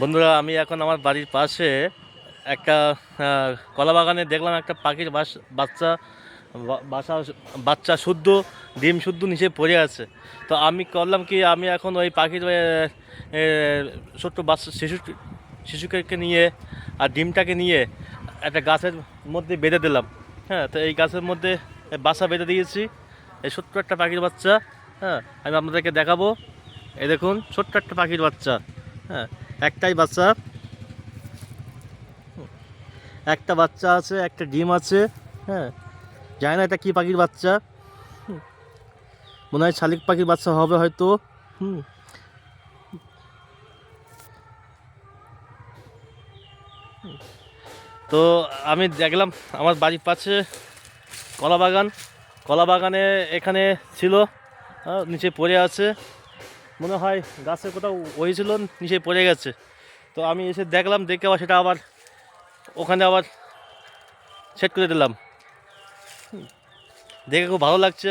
বন্ধুরা, আমি এখন আমার বাড়ির পাশে একটা কলা বাগানে দেখলাম একটা পাখির বাচ্চা বাসা বাচ্চা শুদ্ধ ডিম শুদ্ধ নিচে পড়ে আছে। তো আমি করলাম কি, আমি এখন ওই পাখির এ, ছোট্ট বাচ্চা শিশুকে নিয়ে আর ডিমটাকে নিয়ে একটা গাছের মধ্যে বেঁধে দিলাম। হ্যাঁ, তো এই গাছের মধ্যে বাসা বেঁধে দিয়েছি। এই ছোট্ট একটা পাখির বাচ্চা, হ্যাঁ, আমি আপনাদেরকে দেখাবো। এই দেখুন, ছোট্ট একটা পাখির বাচ্চা। হ্যাঁ, একটাই বাচ্চা, একটা বাচ্চা আছে, একটা ডিম আছে। হ্যাঁ, জানি না এটা কি পাখির বাচ্চা। হুম, মনে হয় শালিক পাখির বাচ্চা হবে হয়তো। হুম, তো আমি দেখলাম আমার বাড়ির পাশে কলা বাগান, কলা বাগানে এখানে ছিল, নিচে পড়ে আছে। মনে হয় গাছে কোথাও হয়েছিল, নিচে পড়ে গেছে। তো আমি এসে দেখলাম, দেখে আবার সেটা আবার ওখানে আবার সেট করে দিলাম। দেখে খুব ভালো লাগছে।